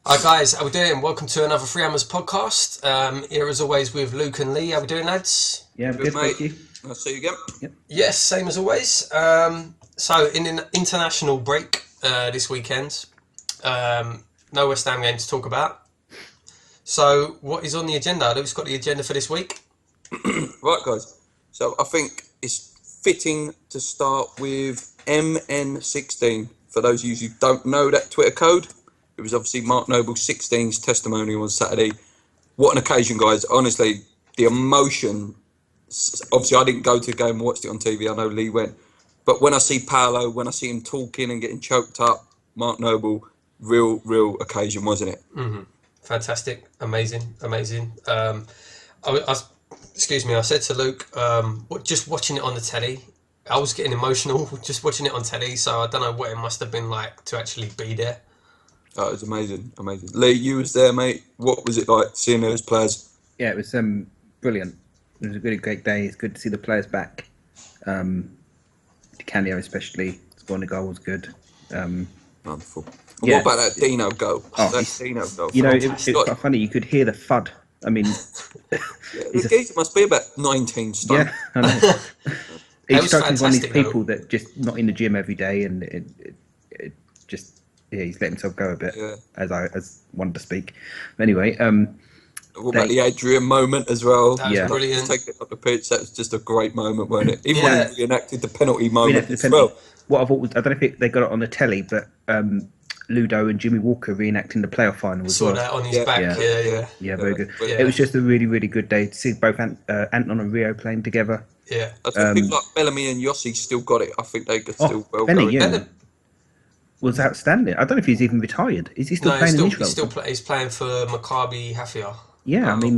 Hi guys, how we doing? Welcome to another Three Hammers podcast. Here as always with Luke and Lee. How we doing, lads? Yeah, good, mate. thank you. I'll see you again. Yep. Yes, same as always. So in an international break this weekend, no West Ham game to talk about. So what is on the agenda? Luke's got the agenda for this week. Right, guys. So I think it's fitting to start with MN16. For those of you who don't know that Twitter code, it was obviously Mark Noble's 16's testimonial on Saturday. What an occasion, guys. Honestly, the emotion. Obviously, I didn't go to the game and watched it on TV. I know Lee went. But when I see Paolo, when I see him talking and getting choked up, Mark Noble, real occasion, wasn't it? Mm-hmm. Fantastic. Amazing. Excuse me, I said to Luke, just watching it on the telly, I was getting emotional just watching it on telly, so I don't know what it must have been like to actually be there. Oh, it was amazing. Lee, you was there, mate. What was it like seeing those players? Yeah, it was brilliant. It was a really great day. It's good to see the players back. Canio especially scoring a goal was good. Wonderful. Yeah. What about that Dino goal? Dino goal. You know, it's quite funny. You could hear the thud. I mean, the geezer must be about 19 stone. Yeah, I know. He's was striking one of these fantastic, people that just not in the gym every day, and it just he's let himself go a bit, as one to speak. Anyway, what about the Adrian moment as well? That was brilliant. Take it up the pitch. That was just a great moment, wasn't it? Even when he reenacted the penalty moment as well. What I thought was, I don't know if they got it on the telly, but Ludo and Jimmy Walker reenacting the playoff final as Saw well. that on his back. Yeah, very good. Yeah. It was just a really good day to see both Anton and Rio playing together. Yeah. I think people like Bellamy and Yossi still got it. I think they could still well Benny, go. Was outstanding. I don't know if he's even retired. Is he still playing in Israel? He's playing for Maccabi Haifa. Yeah, I mean,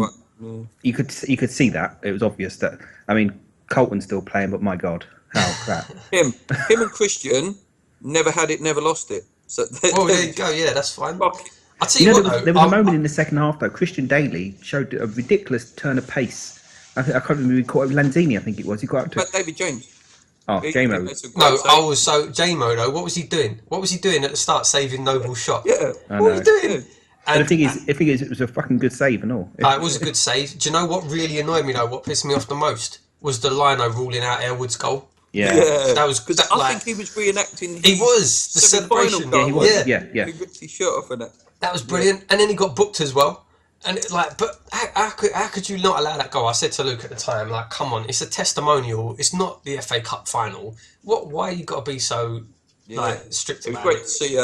you could see that. It was obvious that. I mean, Colton's still playing, but my God, how crap. him and Christian never had it, never lost it. So there you go. Yeah, that's fine. Fuck. I'll tell you what, there was a moment in the second half though. Christian Daly showed a ridiculous turn of pace. I can't remember who caught it. Lanzini, I think it was. He got up to David James. Oh, J-Mo. J-Mo though. What was he doing? What was he doing at the start, saving Noble's shot? Yeah. What was he doing? Yeah. And the thing is, it was a fucking good save and all. It was a good save. Do you know what really annoyed me though? What pissed me off the most was the Lino ruling out Airwood's goal. Yeah. That was because I think he was reenacting. He was the celebration. Yeah, he was. Yeah. He ripped his shirt off in it. That was brilliant, and then he got booked as well. And but how could you not allow that goal? I said to Luke at the time, like, come on, it's a testimonial. It's not the FA Cup final. Why you got to be so strict about it? It was great to see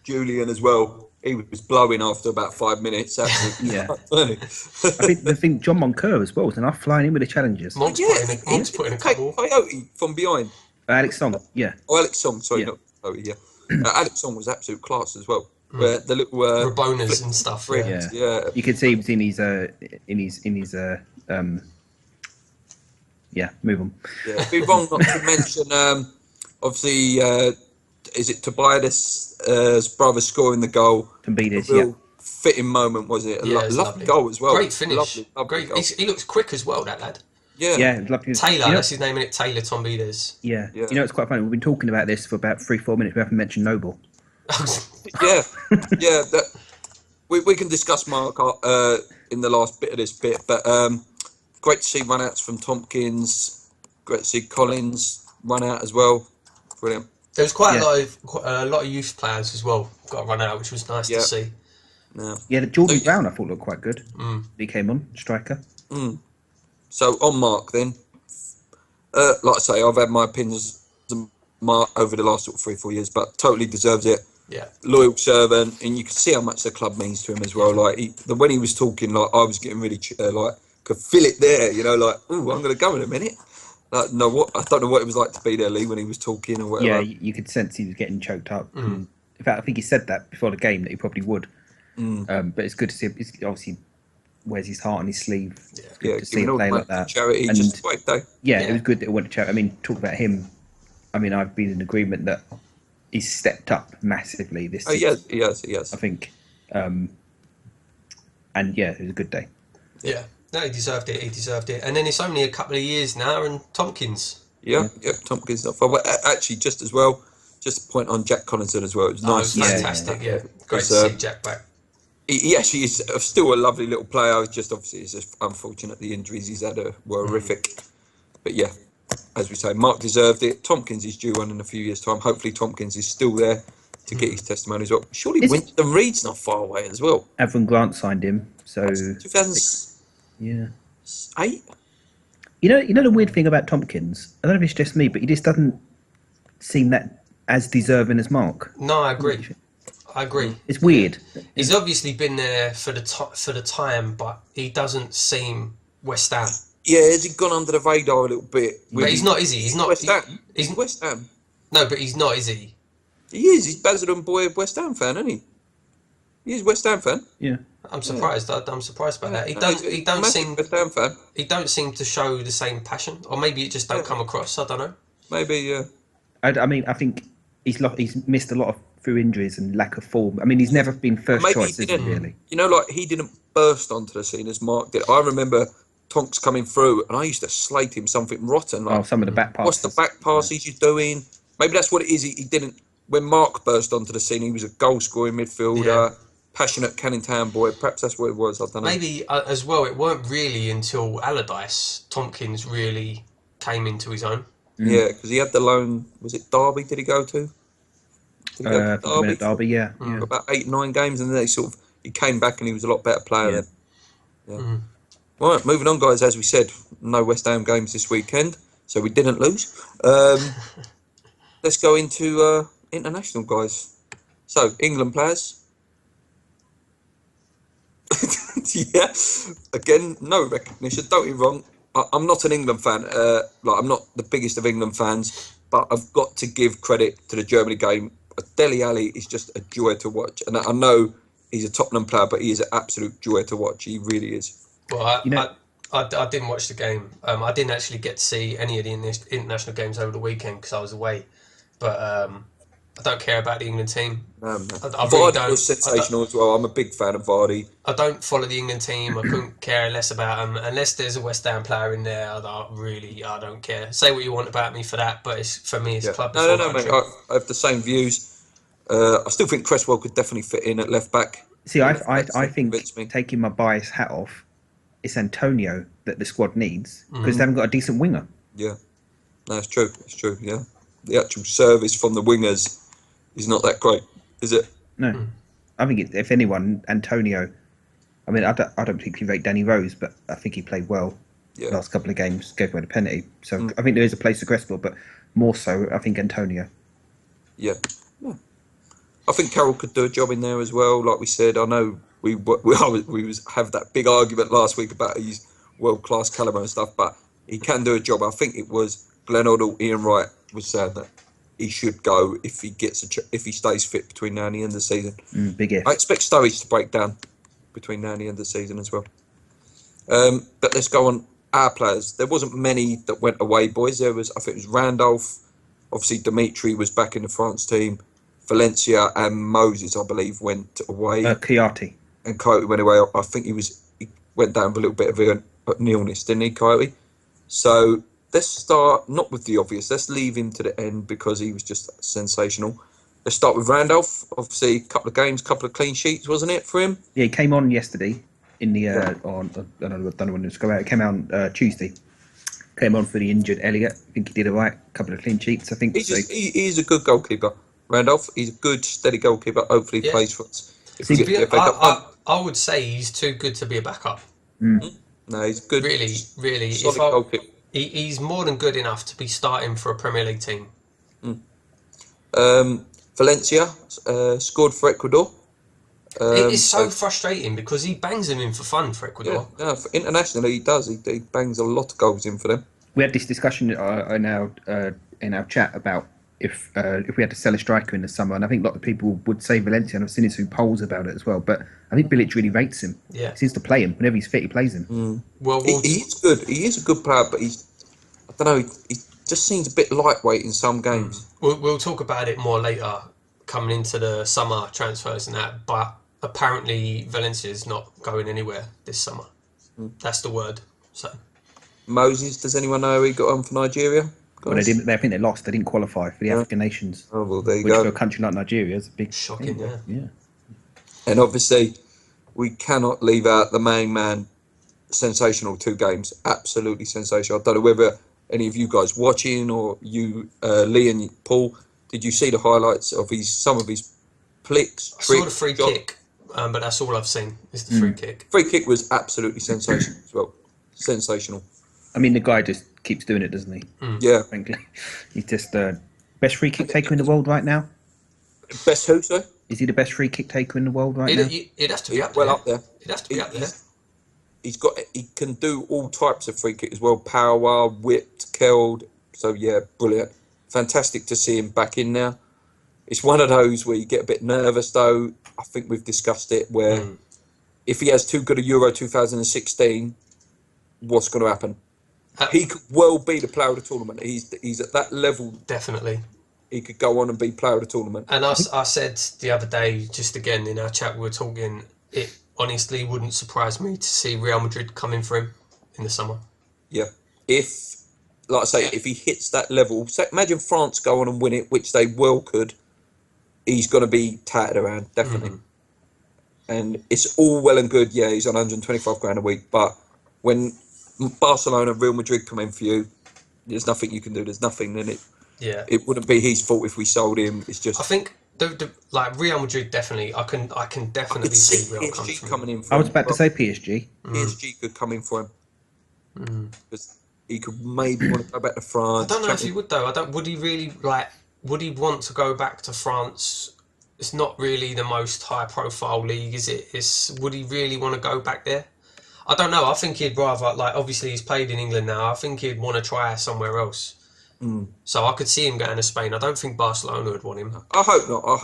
Julian as well. He was blowing after about 5 minutes. Absolutely. I think John Moncur as well was enough flying in with the challenges. Monk's putting a couple. Coyote from behind. Alex Song, yeah. Oh, Alex Song, sorry, not Coyote, yeah. Alex Song was absolute class as well. Where the little Rabonas and stuff. Yeah. You could see he was in his move on. Yeah, it'd be wrong not to mention obviously is it Tobias' brother scoring the goal? Tobias, fitting moment, was it? Lovely goal as well. Great finish. Lovely goal. He looks quick as well, that lad. Yeah, lovely. Taylor, that's his name, isn't it? Taylor Tombides. Yeah. You know, it's quite funny. We've been talking about this for about 3-4 minutes. We haven't mentioned Noble. We can discuss Mark in the last bit of this bit, but great to see run-outs from Tompkins. Great to see Collins run out as well. Brilliant. There was quite a lot of youth players as well got a run out, which was nice to see. Yeah, the Jordan Brown I thought looked quite good. He came on striker. So on Mark then, like I say, I've had my opinions on Mark over the last sort of 3-4 years, but totally deserves it. Yeah, loyal servant, and you can see how much the club means to him as well. Like when he was talking, like I was getting really could feel it there. You know, like I'm going to go in a minute. Like I don't know what it was like to be there, Lee, when he was talking or whatever. Yeah, you could sense he was getting choked up. In fact, I think he said that before the game that he probably would. But it's good to see him. He obviously wears his heart on his sleeve. It's good to see him play like that. Charity, and just great day. Yeah, it was good that it went to charity. I mean, talk about him. I mean, I've been in agreement that he's stepped up massively this season. He has. I think. And yeah, it was a good day. Yeah. No, he deserved it. And then it's only a couple of years now, and Tompkins. Yeah, Tompkins not far. Well, actually, just a point on Jack Collinson as well. It was nice. Fantastic, yeah. Great to see Jack back. He actually is still a lovely little player. Just obviously, it's just unfortunate the injuries he's had were horrific. But yeah, as we say, Mark deserved it. Tompkins is due one in a few years' time. Hopefully, Tompkins is still there to get his testimony as well. Surely Winston Reed's not far away as well. Avon Grant signed him, so 2008. yeah. You know the weird thing about Tompkins. I don't know if it's just me, but he just doesn't seem that as deserving as Mark. No, I agree. It's weird. He's obviously been there for the time, but he doesn't seem West Ham. Yeah, has he gone under the radar a little bit? But he's not, is he? He's not West Ham. He's West Ham. No, but he's not, is he? He is. He's Basildon boy, West Ham fan, isn't he? He is West Ham fan. Yeah. I'm surprised. Yeah. I'm surprised by that. He don't seem West Ham fan. He don't seem to show the same passion, or maybe it just don't come across. I don't know. Maybe. Yeah. I mean, I think he's missed a lot of through injuries and lack of form. I mean, he's never been first choice, is he, really? You know, like he didn't burst onto the scene as Mark did. I remember Tonks coming through, and I used to slate him something rotten. Like, some of the back passes. What's the back passes you're doing? Maybe that's what it is. He didn't. When Mark burst onto the scene, he was a goal-scoring midfielder, passionate Canning Town boy. Perhaps that's what it was. I don't know. Maybe as well, it weren't really until Allardyce Tompkins really came into his own. Yeah, because he had the loan. Was it Derby? Did he go to? Derby, yeah. About 8-9 games, and then he came back and he was a lot better player. Yeah. Right, moving on, guys. As we said, no West Ham games this weekend, so we didn't lose. Let's go into international, guys. So England players. Yeah, again, no recognition. Don't get me wrong. I'm not an England fan. I'm not the biggest of England fans, but I've got to give credit to the Germany game. Dele Alli is just a joy to watch, and I know he's a Tottenham player, but he is an absolute joy to watch. He really is. Well, I didn't watch the game. I didn't actually get to see any of the international games over the weekend because I was away. But I don't care about the England team. I really Vardy was sensational as well. I'm a big fan of Vardy. I don't follow the England team. I couldn't care less about them unless there's a West Ham player in there. I don't care. Say what you want about me for that, but for me, it's club. No, mate. I have the same views. I still think Cresswell could definitely fit in at left back. See, I think taking my bias hat off, it's Antonio that the squad needs because they haven't got a decent winger. Yeah, no, it's true. It's true. Yeah, the actual service from the wingers is not that great, is it? No, I think if anyone, Antonio. I mean, I don't particularly rate Danny Rose, but I think he played well. The last couple of games, gave away the penalty. So I think there is a place for Cresswell, but more so, I think Antonio. Yeah. I think Carroll could do a job in there as well. Like we said, I know we have that big argument last week about his world-class calibre and stuff, but he can do a job. I think it was Glenn Hoddle, Ian Wright was saying that he should go if he if he stays fit between now and the end of the season. Big if. I expect Sturridge to break down between now and the end of the season as well. But let's go on our players. There wasn't many that went away, boys. I think it was Randolph. Obviously, Dimitri was back in the France team. Valencia and Moses, I believe, went away. Coyote. And Coyote went away. I think he went down with a little bit of an illness, didn't he, Coyote? So let's start, not with the obvious, let's leave him to the end because he was just sensational. Let's start with Randolph. Obviously, a couple of games, couple of clean sheets, wasn't it, for him? Yeah, he came on yesterday in the, I don't know when it was going out. It came out on Tuesday. Came on for the injured Elliott. I think he did all right. A couple of clean sheets, I think. He's a good goalkeeper. Randolph, he's a good, steady goalkeeper. Hopefully he plays for us. I would say he's too good to be a backup. No, he's good. Really. Solid goalkeeper. He's more than good enough to be starting for a Premier League team. Valencia scored for Ecuador. It is so frustrating because he bangs them in for fun for Ecuador. Yeah, internationally he does. He bangs a lot of goals in for them. We had this discussion in our chat about if we had to sell a striker in the summer, and I think a lot of people would say Valencia, and I've seen some polls about it as well. But I think Bilic really rates him. Yeah, he seems to play him whenever he's fit. He plays him. Well, he's good. He is a good player, but I don't know. He just seems a bit lightweight in some games. We'll talk about it more later, coming into the summer transfers and that. But apparently Valencia's not going anywhere this summer. That's the word. So Moses, does anyone know how he got on for Nigeria? Well, they didn't. I think they lost. They didn't qualify for the African nations. Oh well, there you go. Which for a country like Nigeria is a big shocking. Yeah. And obviously, we cannot leave out the main man. Sensational 2 games, absolutely sensational. I don't know whether any of you guys watching or you, Lee and Paul, did you see the highlights of some of his flicks? I saw the free kick, but that's all I've seen is the free kick. Free kick was absolutely sensational as well. Sensational. I mean, the guy just keeps doing it, doesn't he? Yeah. Frankly, he's just best free kick taker in the world right now. Best who, sir? Is he the best free kick taker in the world right now? It has to be up well there. up there. It has to be up there. He can do all types of free kick as well. Power, whipped, curled. So yeah, brilliant. Fantastic to see him back in now. It's one of those where you get a bit nervous though. I think we've discussed it where if he has too good a Euro 2016, what's going to happen? He could well be the player of the tournament. He's at that level. Definitely. He could go on and be player of the tournament. And I said the other day, just again in our chat, we were talking, it honestly wouldn't surprise me to see Real Madrid coming for him in the summer. Yeah. If, like I say, if he hits that level, so imagine France go on and win it, which they well could, he's going to be tattered around, definitely. And it's all well and good, yeah, he's on 125 grand a week, but when Barcelona and Real Madrid come in for you, there's nothing you can do. There's nothing in it. Yeah. It wouldn't be his fault if we sold him. It's just. I think like Real Madrid definitely. I can definitely see Real coming in. For I was him. about to say PSG. PSG could come in for him because he could maybe want to go back to France. I don't know if he would though. Would he really like? Would he want to go back to France? It's not really the most high-profile league, is it? Would he really want to go back there? I don't know. I think he'd rather, like, obviously he's played in England now. I think he'd want to try somewhere else. So I could see him going to Spain. I don't think Barcelona would want him. I hope not. I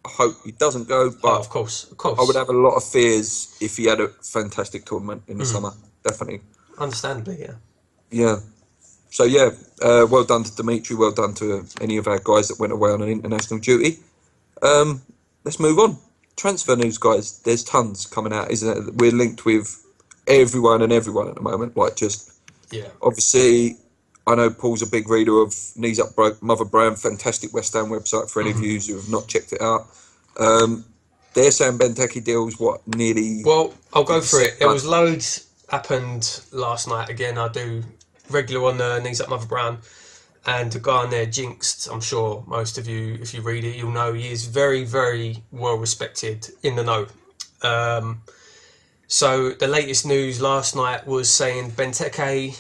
hope he doesn't go. But of course. I would have a lot of fears if he had a fantastic tournament in the summer. Definitely. Understandably, yeah. Yeah. So yeah, well done to Dimitri. Well done to any of our guys that went away on an international duty. Let's move on. Transfer news, guys. There's tons coming out, isn't it? We're linked with everyone and everyone at the moment. Like, just obviously, I know Paul's a big reader of Knees Up Mother Brown, fantastic West Ham website for any of you who have not checked it out. They're saying Benteke deals nearly. Well, I'll go for it. There was loads happened last night. Again, I do regular on the Knees Up Mother Brown. And the guy on there, Jinxed, I'm sure most of you, if you read it, you'll know he is very, very well respected in the know. So the latest news last night was saying Benteke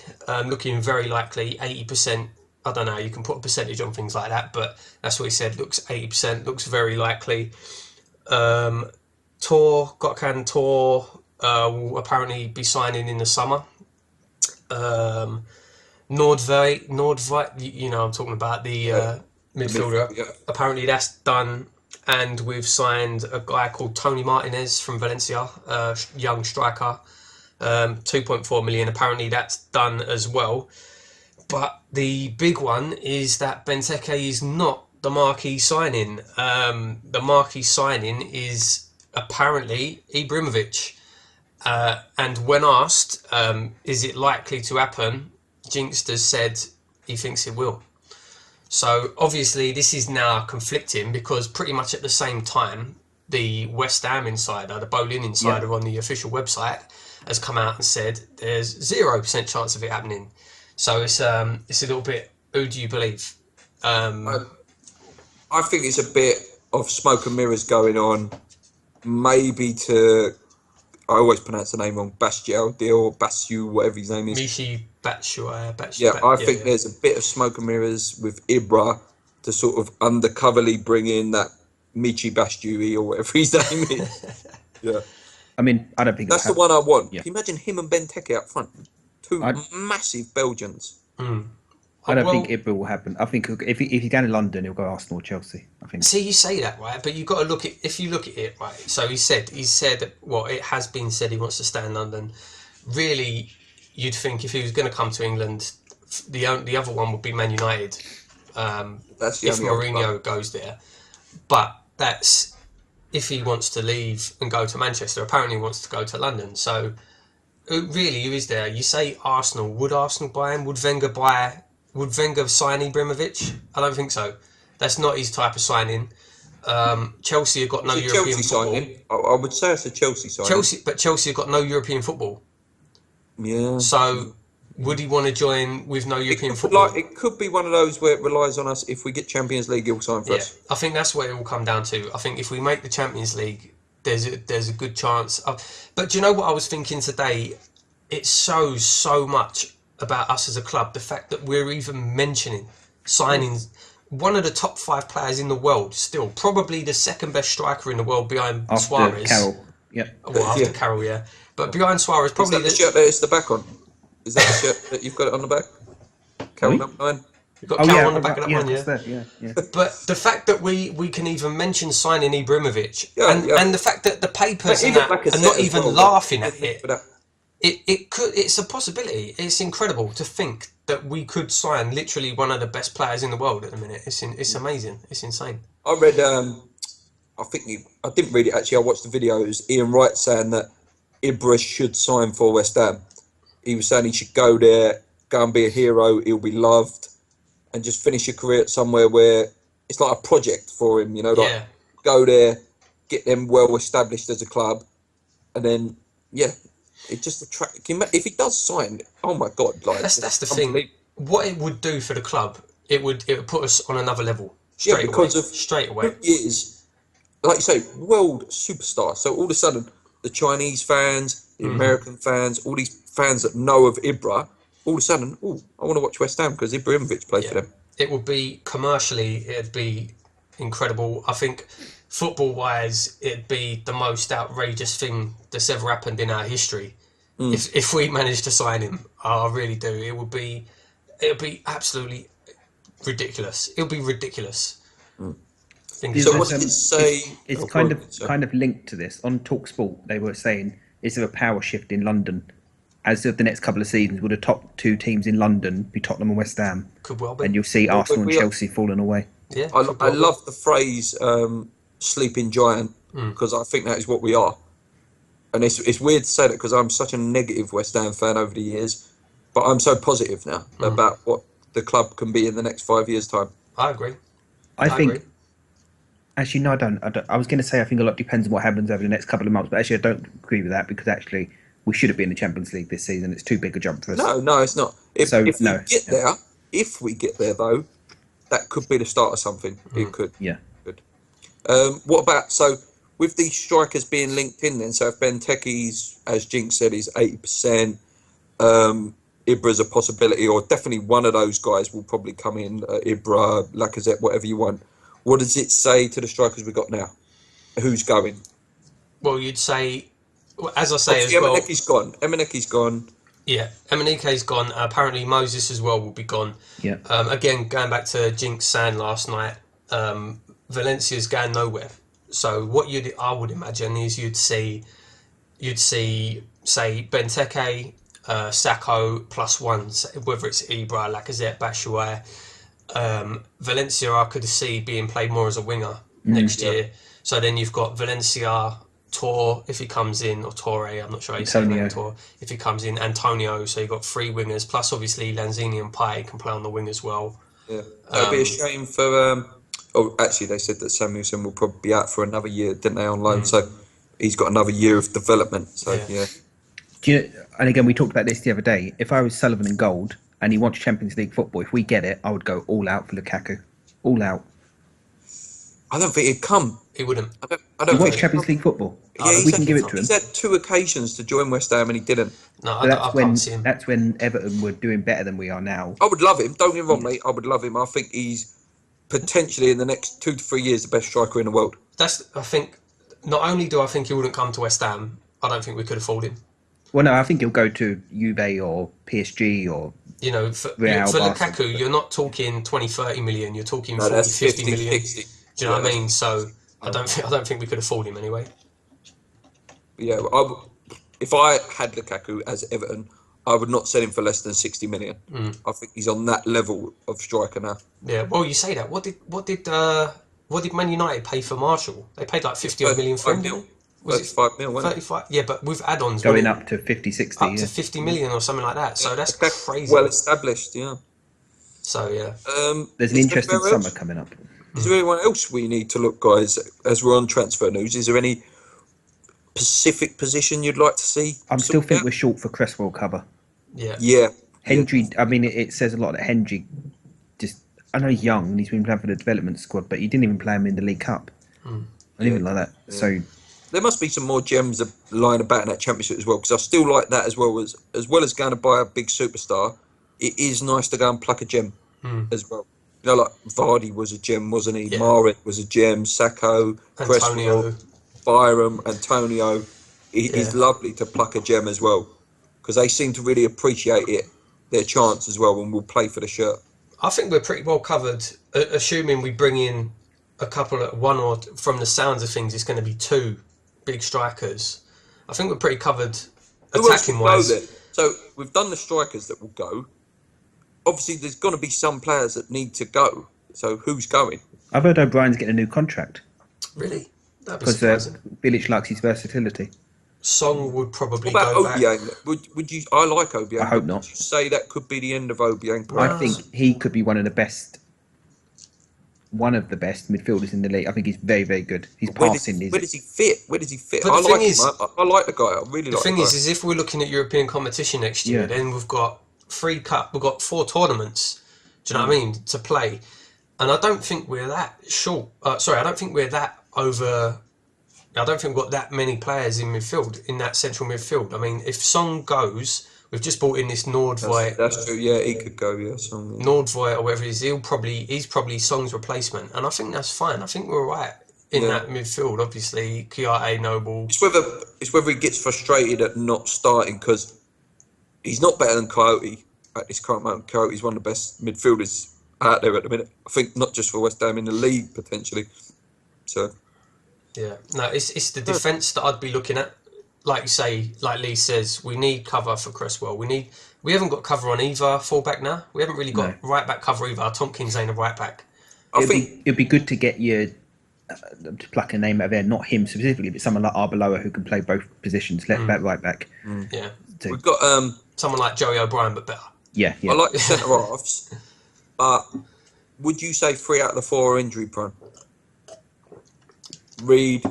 looking very likely, 80%. I don't know, you can put a percentage on things like that, but that's what he said, looks 80%, looks very likely. Gokhan Tor will apparently be signing in the summer. Nordveit, you know I'm talking about, the midfielder. Yeah. Apparently that's done, and we've signed a guy called Tony Martinez from Valencia, young striker, 2.4 million. Apparently that's done as well. But the big one is that Benteke is not the marquee signing. The marquee signing is apparently Ibrahimovic. And when asked, is it likely to happen, Jinx has said he thinks it will. So obviously this is now conflicting because pretty much at the same time, the West Ham insider, the Bolin insider on the official website, has come out and said there's 0% chance of it happening. So it's a little bit, who do you believe? I think it's a bit of smoke and mirrors going on. Maybe I always pronounce the name wrong, Bastiel or Basiu, whatever his name is. Michi Batshuayi. I think there's a bit of smoke and mirrors with Ibra to sort of undercoverly bring in that Michi Batshuayi or whatever his name is. Yeah. I mean, I don't think that's the one I want. Yeah. Can you imagine him and Benteke up front? Two massive Belgians. I don't think Ibra will happen. I think if he's down in London, he'll go Arsenal or Chelsea. I think. See, you say that, right? But you've got to look at, if you look at it, right? So he said, well, it has been said he wants to stay in London. Really, you'd think if he was going to come to England, the other one would be Man United. That's the if only Mourinho goes there. But that's if he wants to leave and go to Manchester. Apparently, he wants to go to London. So, really, who is there? You say Arsenal. Would Arsenal buy him? Would Wenger sign Ibrahimovic? I don't think so. That's not his type of signing. Chelsea have got no It's a European Chelsea football. signing. I would say it's a Chelsea signing. Chelsea have got no European football. Yeah. So would he want to join with no European football? It could be one of those where it relies on us. If we get Champions League, he'll sign for us. I think that's what it will come down to. I think if we make the Champions League, there's a good chance. But do you know what I was thinking today? It shows so much about us as a club. The fact that we're even mentioning signing one of the top 5 players in the world, still probably the second best striker in the world behind Suarez. Carroll. Yeah. Well, after Carroll, yeah. But behind Suarez, probably Is that the shirt that it's the back on? Is that the shirt that you've got it on the back? Carroll number 9. You've got Carroll on the back of that one, yeah. But the fact that we can even mention signing Ibrahimovic and the fact that the papers and that are not even laughing at it. It's a possibility. It's incredible to think that we could sign literally one of the best players in the world at the minute. It's amazing. It's insane. I read. I didn't read it actually. I watched the video. It was Ian Wright saying that Ibra should sign for West Ham. He was saying he should go there, go and be a hero. He'll be loved, and just finish your career somewhere where it's like a project for him. You know, like go there, get them well established as a club, and then it just attracts. If he does sign, oh my God! Like that's the thing. What it would do for the club, it would put us on another level straight away. He is, like you say, world superstar. So all of a sudden, the Chinese fans, the American fans, all these fans that know of Ibra, all of a sudden, I want to watch West Ham because Ibrahimovic played for them. It would be commercially, it'd be incredible. I think football-wise, it'd be the most outrageous thing that's ever happened in our history. If we managed to sign him, I really do. It would be absolutely ridiculous. It would be ridiculous. So what did it say? It's kind of linked to this. On TalkSport, they were saying, is there a power shift in London? As of the next couple of seasons, will the top 2 teams in London be Tottenham and West Ham? Could well be. And you'll see Arsenal and Chelsea falling away. Yeah, I love the phrase sleeping giant because I think that is what we are. And it's weird to say that because I'm such a negative West Ham fan over the years, but I'm so positive now about what the club can be in the next 5 years' time. I agree. I think. Actually, no, I don't. I was going to say I think a lot depends on what happens over the next couple of months, but actually I don't agree with that because actually we shouldn't be in the Champions League this season. It's too big a jump for us. No, it's not. If we get there though, that could be the start of something. It could. Yeah. Good. What about with these strikers being linked in then? So if Benteke's, as Jinx said, is 80%, Ibra's a possibility, or definitely one of those guys will probably come in. Ibra, Lacazette, whatever you want. What does it say to the strikers we've got now? Who's going? Well, you'd say, as I say as well... Emeneki's gone. Yeah, Emenike's gone. Apparently Moses as well will be gone. Yeah. Again, going back to Jinx saying last night, Valencia's going nowhere. So what I would imagine is you'd see, say, Benteke, Sacco +1, whether it's Ibra, Lacazette, Batshuayi. Valencia I could see being played more as a winger next year. So then you've got Valencia, Tor if he comes in, or Torre, I'm not sure how you say his name, Tor, if he comes in, Antonio, so you've got 3 wingers, plus obviously Lanzini and Payet can play on the wing as well. Yeah, that'd be a shame for... actually they said that Samuelson will probably be out for another year, didn't they, on loan, so he's got another year of development, so yeah. And again, we talked about this the other day, if I was Sullivan and Gold, and he wants Champions League football, if we get it, I would go all out for Lukaku. All out. I don't think he'd come. He wouldn't. I don't he wants Champions League football. Yeah, we can give it to him. He's had 2 occasions to join West Ham and he didn't. No, I can't see him. That's when Everton were doing better than we are now. I would love him. Don't get me wrong, mate. I would love him. I think he's potentially in the next 2 to 3 years the best striker in the world. I think, not only do I think he wouldn't come to West Ham, I don't think we could afford him. Well, no, I think he'll go to Juve or PSG or... for Lukaku, you're not talking 20, 30 million. You're talking 40, 50 million. 60. Do you know what I mean? So I don't think we could afford him anyway. Yeah, if I had Lukaku as Everton, I would not sell him for less than 60 million. I think he's on that level of striker now. Yeah. Well, you say that. What did Man United pay for Marshall? They paid like 50 million for him. Was 35 mil, wasn't 35? Yeah, but with add-ons. Going up to 50, 60. Up to 50 million or something like that. So that's crazy. Well established, yeah. So, yeah. There's an interesting summer coming up. Is there anyone else we need to look, guys, as we're on transfer news? Is there any specific position you'd like to see? I still think we're short for Cresswell cover. Yeah. Hendry, I mean, it says a lot that Hendry I know he's young and he's been playing for the development squad, but you didn't even play him in the League Cup. Anything like that. Yeah. So there must be some more gems lying about in that championship as well, because I still like that as well as going to buy a big superstar. It is nice to go and pluck a gem as well. You know, like Vardy was a gem, wasn't he? Yeah. Marek was a gem. Sacco, Cresswell, Byram, Antonio. It is lovely to pluck a gem as well, because they seem to really appreciate their chance as well, and will play for the shirt. I think we're pretty well covered, assuming we bring in a couple of from the sounds of things, it's going to be 2 big strikers. I think we're pretty covered attacking wise. So we've done the strikers that will go. Obviously, there's going to be some players that need to go. So who's going? I've heard O'Brien's getting a new contract. Really? That'd be surprising. Bilic likes his versatility. Song would probably go Obiang? Back. Would you? I like Obiang. I hope not. Would you say that could be the end of Obiang? I think he could be one of the best midfielders in the league. I think he's very, very good. He's passing. Where does he fit? But I like the guy. I really like the guy. The thing is if we're looking at European competition next year, then we've got 3 cup, we've got 4 tournaments. Do you know what I mean? To play, and I don't think we're that short. I don't think we're that over. I don't think we've got that many players in midfield, in that central midfield. I mean, if Song goes, we've just brought in this Nordvoigt. That's true. Yeah, he could go. Yeah, Song. Yeah. Nordvoigt or whatever it is, he's probably Song's replacement, and I think that's fine. I think we're right in that midfield. Obviously, Kiarte, Noble. It's whether he gets frustrated at not starting, because he's not better than Coyote at this current moment. Coyote's one of the best midfielders out there at the minute. I think not just for West Ham, in the league potentially. So. Yeah, no, it's the defence that I'd be looking at. Like you say, like Lee says, we need cover for Cresswell. We haven't got cover on either fullback now. We haven't really got right back cover either. Tompkins ain't a right back. It'd be good to get to pluck a name out of there, not him specifically, but someone like Arbeloa who can play both positions, left back, right back. Yeah, we've got someone like Joey O'Brien, but better. Yeah. I like the centre halves, but would you say 3 out of the 4 are injury prone? Reed,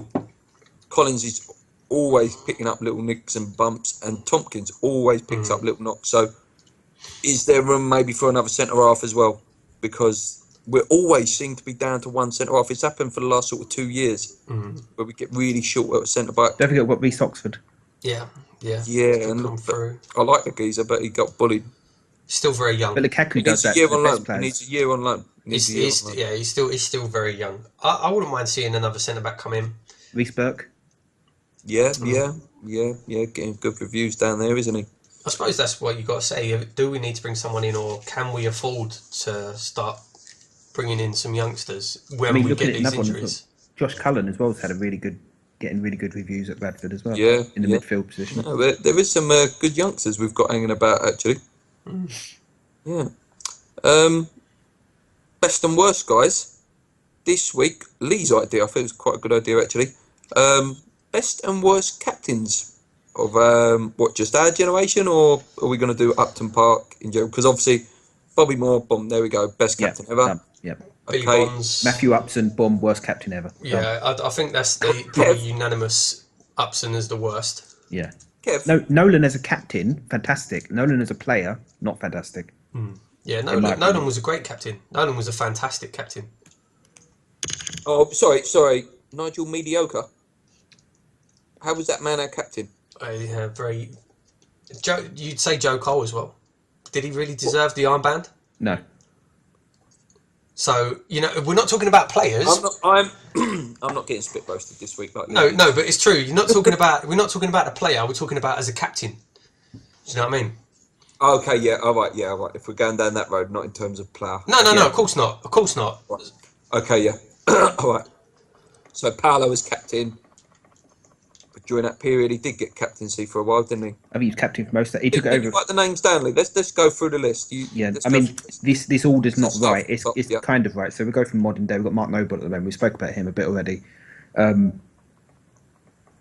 Collins is always picking up little nicks and bumps, and Tompkins always picks up little knocks. So, is there room maybe for another centre half as well? Because we always seem to be down to one centre half. It's happened for the last sort of 2 years, where we get really short at centre back. Don't forget what Reece Oxford. Yeah. And I like the geezer, but he got bullied. Still very young. But Lukaku does that. He needs a year on loan. He's still very young. I wouldn't mind seeing another centre back come in. Reece Burke. Yeah, getting good reviews down there, isn't he? I suppose that's what you got to say. Do we need to bring someone in, or can we afford to start bringing in some youngsters when we get these injuries? Josh Cullen as well has had getting really good reviews at Bradford as well. Yeah, in the midfield position. No, there is some good youngsters we've got hanging about actually. Yeah. Best and worst, guys. This week, Lee's idea, I think it was quite a good idea actually. Best and worst captains of just our generation, or are we going to do Upton Park in general? Because obviously, Bobby Moore, boom, there we go, best captain ever. Yep. Billy Bonds. Matthew Upson, boom, worst captain ever. Yeah, I think that's the probably unanimous. Upson is the worst. Yeah. Kev. No, Nolan as a captain, fantastic. Nolan as a player, not fantastic. Yeah, Nolan was a great captain. Nolan was a fantastic captain. Oh, sorry. Nigel mediocre. How was that man our captain? You'd say Joe Cole as well. Did he really deserve the armband? No. So, we're not talking about players. I'm not getting spit roasted this week. No, but it's true. We're not talking about the player. We're talking about as a captain. Do you know what I mean? Okay, yeah, all right. If we're going down that road, not in terms of player. No, of course not. Right. Okay, yeah. All right. So Paolo was captain. But during that period, he did get captaincy for a while, didn't he? I think he was captain for most of that. He took it over. Write the names down, Lee. Let's go through the list. This order's not right. It's kind of right. So we go from modern day. We've got Mark Noble at the moment. We spoke about him a bit already.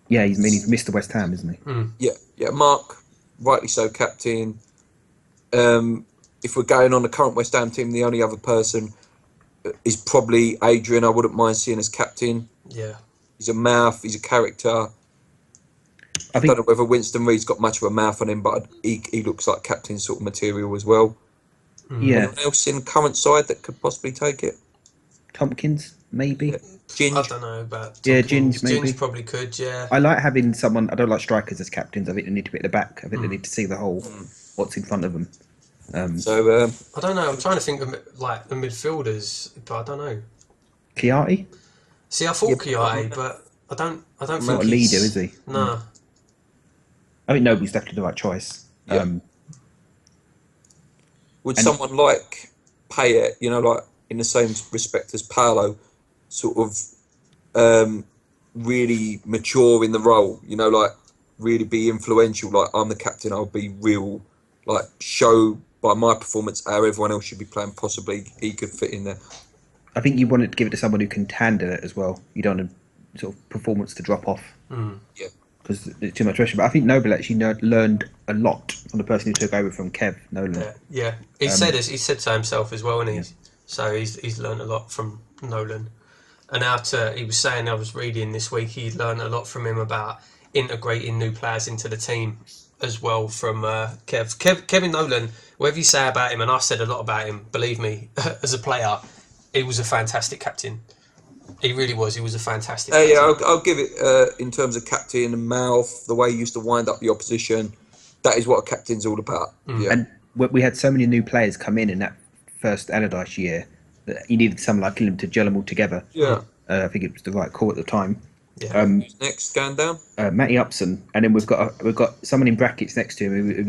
He's Mr. West Ham, isn't he? Yeah. Mark, rightly so, captain. If we're going on the current West Ham team, the only other person is probably Adrian. I wouldn't mind seeing as captain. Yeah. He's a mouth. He's a character. I don't know whether Winston Reid's got much of a mouth on him, but he looks like captain sort of material as well. Yeah. Anyone else in current side that could possibly take it? Tompkins, maybe. Yeah. Ginge. I don't know about Ginge, maybe. Ginge probably could, yeah. I like having someone. I don't like strikers as captains. I think they need to be at the back. I think they need to see the whole what's in front of them. So I don't know. I'm trying to think of like the midfielders, but I don't know. Chiati? See, I thought Kiai, but I don't He's think not a leader, is he? No. I think nobody's definitely the right choice. Yeah. Would someone like Payet, like in the same respect as Paolo, sort of really mature in the role, like really be influential, like I'm the captain, I'll be real, like show by my performance how everyone else should be playing, possibly he could fit in there. I think you wanted to give it to someone who can handle it as well. You don't want a sort of performance to drop off. Yeah. Because there's too much pressure. But I think Noble actually learned a lot from the person who took over from Kev Nolan. Yeah. He said so himself as well, and so he's learned a lot from Nolan. And he was saying, I was reading this week, he learned a lot from him about integrating new players into the team as well from Kevin Nolan. Whatever you say about him, and I've said a lot about him, believe me, as a player, he was a fantastic captain. He really was. He was a fantastic captain. Yeah, I'll give it in terms of captain and mouth, the way he used to wind up the opposition. That is what a captain's all about. Yeah. And we had so many new players come in that first Allardyce year that you needed someone like him to gel them all together. Yeah. I think it was the right call at the time. Yeah. Who's next? Going down. Matty Upson, and then we've got someone in brackets next to him. It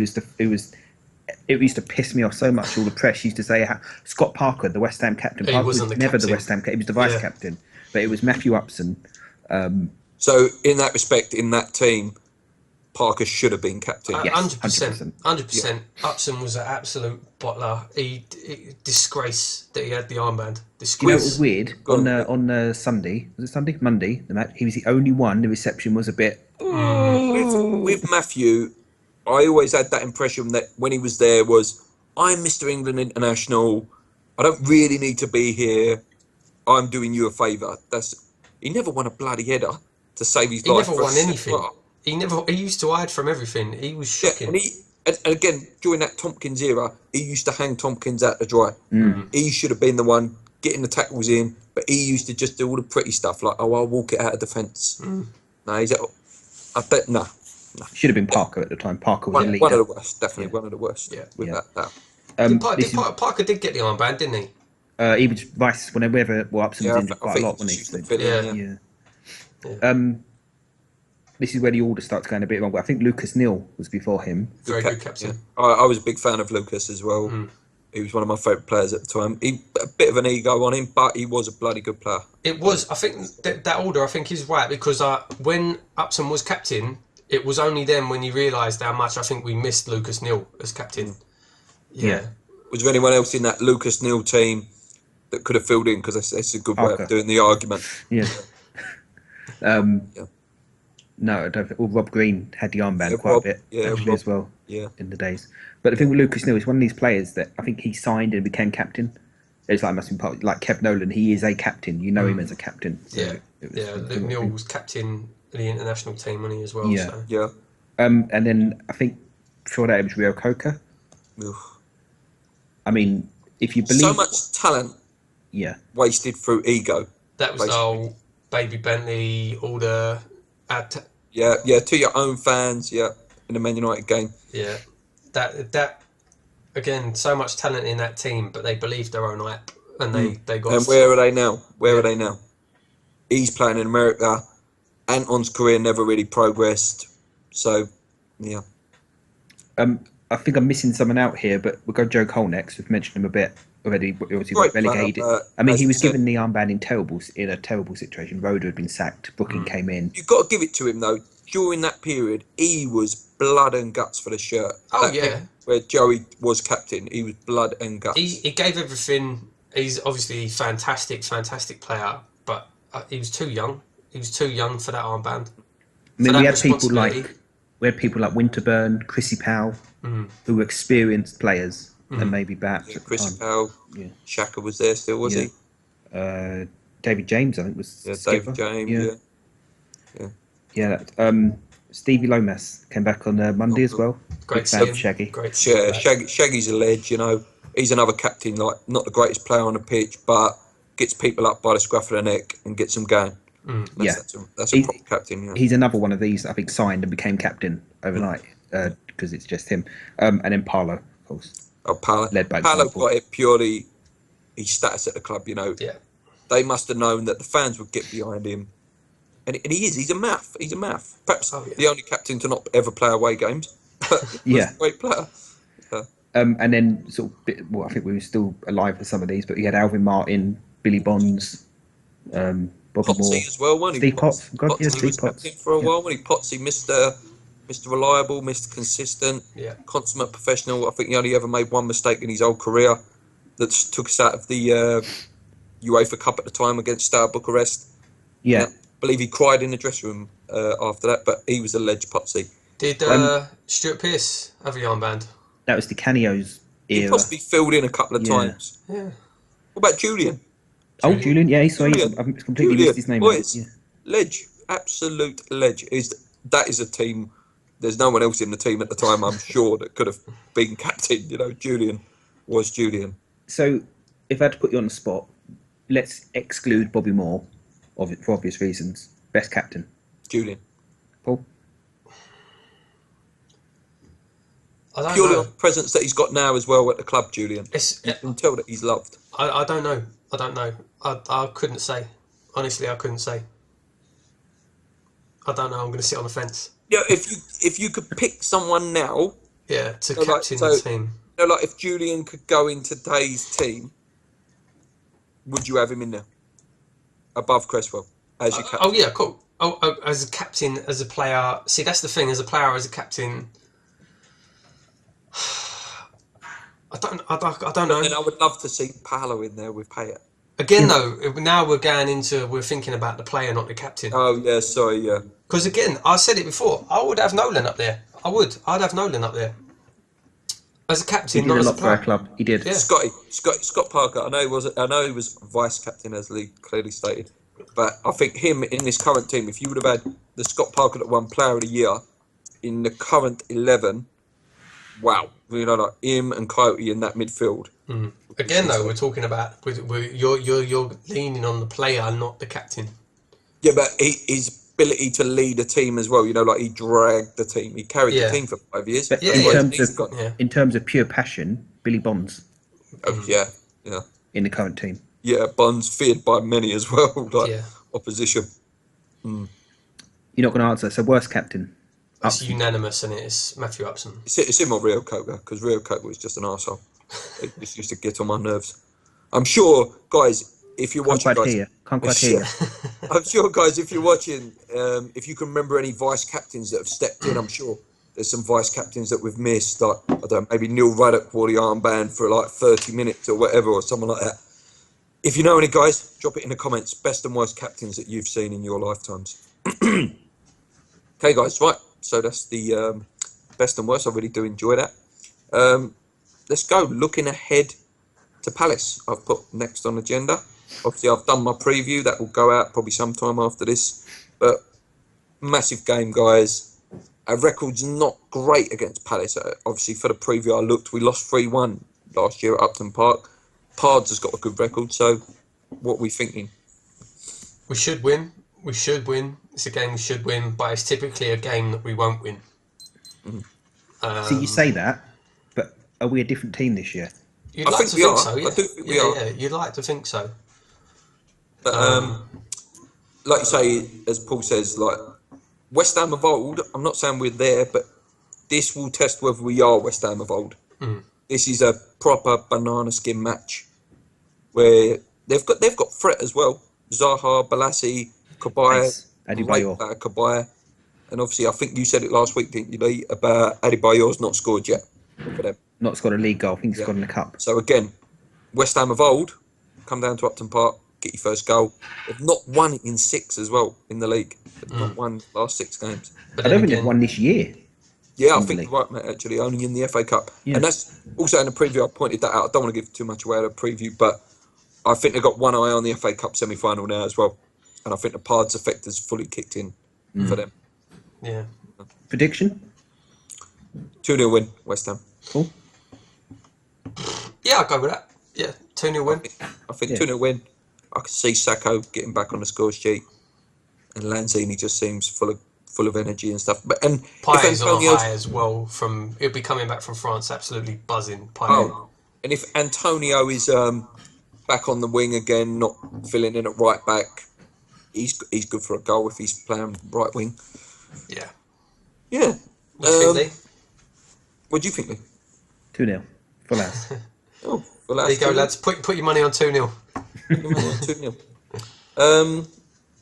used to piss me off so much. All the press used to say Scott Parker, the West Ham captain. He Parker wasn't was the never captain. the West Ham captain. He was the vice captain, but it was Matthew Upson. So in that respect, in that team, Parker should have been captain. 100%. 100%. Upson was an absolute bottler. He disgrace that he had the armband. Disgrace. You know, it was weird on Sunday. Was it Sunday? Monday. The match. He was the only one. The reception was a bit. With Matthew, I always had that impression that when he was there was, I'm Mr. England International. I don't really need to be here. I'm doing you a favour. He never won a bloody header to save his life. He never won anything. He used to hide from everything. He was shocking. And again, during that Tompkins era, he used to hang Tompkins out to dry. He should have been the one getting the tackles in, but he used to just do all the pretty stuff like, I'll walk it out of defence. No, I bet no. Should have been Parker at the time. Parker was a leader. One of the worst, definitely one of the worst. Yeah. With that. Parker did get the armband, didn't he? He was vice whenever Upson was injured quite a lot, wasn't he? Yeah. This is where the order starts going a bit wrong, but I think Lucas Neal was before him. Very good captain. Yeah. I was a big fan of Lucas as well. He was one of my favourite players at the time. A bit of an ego on him, but he was a bloody good player. It was. I think that order, I think, is right, because when Upson was captain, it was only then when you realised how much I think we missed Lucas Neal as captain. Yeah. Was there anyone else in that Lucas Neal team that could have filled in? Because that's a good way of doing the argument. Yeah. No, I don't think. Well, Rob Green had the armband quite a bit actually as well in the days. But the thing with Lucas Neal is one of these players that I think he signed and became captain. It's like like Kev Nolan. He is a captain. You know him as a captain. So Luke Neal was captain of the international team, wasn't he, as well? Yeah. So. Yeah. And then I think before that it was Rio Coca. I mean, if you believe so much talent, wasted through ego. That was the whole Baby Bentley, all the. To your own fans, in the Man United game. Yeah, that again, so much talent in that team, but they believed their own hype, and they got. And where are they now? Where are they now? He's playing in America. Anton's career never really progressed, so yeah. I think I'm missing someone out here, but we'll go Joe Cole next. We've mentioned him a bit already. Obviously, got relegated. I mean, he was given the armband in a terrible situation. Roder had been sacked. Brooking came in. You've got to give it to him though. During that period, he was blood and guts for the shirt. Where Joey was captain, he was blood and guts. He gave everything. He's obviously a fantastic player, but he was too young. He was too young for that armband. I mean, we had people like Winterburn, Chrissy Powell, who were experienced players and maybe bats. Chrissy Powell, Shaka was there still, was he? David James, I think, was skipper. David James, Stevie Lomas came back on Monday as well. Great Big fan of seeing. Shaggy. Great seeing. Yeah, Shaggy's a ledge, you know. He's another captain, like not the greatest player on the pitch, but gets people up by the scruff of the neck and gets them going. That's a proper captain. Yeah. He's another one of these I think signed and became captain overnight because it's just him. And then Paolo, of course. Oh, Paolo. Led by Paolo example. got it purely his status at the club, you know. Yeah. They must have known that the fans would get behind him. And he is. He's a math. He's a math. Perhaps the only captain to not ever play away games. But he's a great player. And then I think we were still alive for some of these, but he had Alvin Martin, Billy Bonds, Bobby Potsy Moore as well, wasn't he? Steve Potts. Potsy was captain for a while, when he Potsy, Mr. Reliable, Mr. Consistent, consummate professional. I think he only ever made one mistake in his whole career that took us out of the UEFA Cup at the time against Steaua Bucharest. Yeah. I believe he cried in the dressing room after that, but he was a ledge, Potsy. Did Stuart Pearce have a yarn band? That was Di Canio's era. He possibly filled in a couple of times. Yeah. What about Julian? Julian, yeah, I've completely missed his name. Ledge, absolute ledge. That is a team. There's no one else in the team at the time, I'm sure, that could have been captain. You know, Julian was Julian. So, if I had to put you on the spot, let's exclude Bobby Moore for obvious reasons. Best captain, Julian. Paul. Purely on the presence that he's got now as well at the club, Julian. You can tell that he's loved. I don't know. I couldn't say. Honestly, I couldn't say. I don't know. I'm going to sit on the fence. Yeah, if you could pick someone now, to captain the team. You know, like if Julian could go in today's team, would you have him in there above Cresswell as your captain? Oh yeah, cool. Oh, as a captain, as a player. See, that's the thing. As a player, as a captain. I don't know. And I would love to see Paolo in there with Payet. Again, though, now we're thinking about the player, not the captain. Oh yeah, sorry, yeah. Because again, I said it before. I would have Nolan up there. I'd have Nolan up there as a captain, not as a player. For our club. He did. Yeah. Scott Parker. I know he was vice captain, as Lee clearly stated. But I think him in this current team, if you would have had the Scott Parker that won Player of the Year in the current 11. Wow, you know, like him and Coyote in that midfield. Again, though, we're talking about you're leaning on the player, not the captain. Yeah, but his ability to lead a team as well. You know, like he dragged the team, he carried the team for 5 years. But in terms of pure passion, Billy Bonds. Oh yeah. In the current team. Yeah, Bonds feared by many as well, opposition. You're not going to answer. So worst captain. It's unanimous, and it's Matthew Upson. It's him or Rio Coca, because Rio Coca was just an arsehole. It just used to get on my nerves. I'm sure, guys, if you're watching, Can't quite hear. I'm sure, guys, if you're watching, if you can remember any vice captains that have stepped in, I'm sure there's some vice captains that we've missed. Like, I don't know, maybe Neil Ruddock wore the armband for like 30 minutes or whatever, or someone like that. If you know any, guys, drop it in the comments. Best and worst captains that you've seen in your lifetimes. Okay, guys, right. So that's the best and worst. I really do enjoy that. Let's go. Looking ahead to Palace, I've put next on the agenda. Obviously, I've done my preview. That will go out probably sometime after this. But massive game, guys. Our record's not great against Palace. Obviously, for the preview I looked, we lost 3-1 last year at Upton Park. Pards has got a good record. So what are we thinking? We should win. It's a game we should win, but it's typically a game that we won't win. So you say that, but are we a different team this year? You'd like to think so, yeah. I do think we are. Yeah, you'd like to think so. But like you say, as Paul says, like West Ham of old, I'm not saying we're there, but this will test whether we are West Ham of old. This is a proper banana skin match where they've got threat as well. Zaha, Balassi, Kabaya, Kabaya, and obviously I think you said it last week, didn't you, Lee, about Adebayor's not scored yet for them. Not scored a league goal. I think he's scored in the cup. So again, West Ham of old, come down to Upton Park, get your first goal. They've not won in 6 as well in the league. They've not won last 6 games. But I don't think they've won this year. Yeah, I think you're right, mate, actually, only in the FA Cup. Yeah. And that's also in the preview, I pointed that out. I don't want to give too much away of the preview, but I think they've got one eye on the FA Cup semi-final now as well. And I think the Pards effect has fully kicked in for them. Yeah. Prediction? 2-0 win, West Ham. Cool. Yeah, I'll go with that. Yeah, 2-0 win. I think 2-0 win. I can see Sacco getting back on the score sheet. And Lanzini just seems full of energy and stuff. And Payet's on a high as well. He'll be coming back from France, absolutely buzzing. Payet. And if Antonio is back on the wing again, not filling in at right back, he's good for a goal if he's playing right wing. Yeah. Yeah. What do you think, Lee? What do you think, Lee? 2-0. Full house. Oh, well, there you go, lads. Put your money on 2-0. 2-0.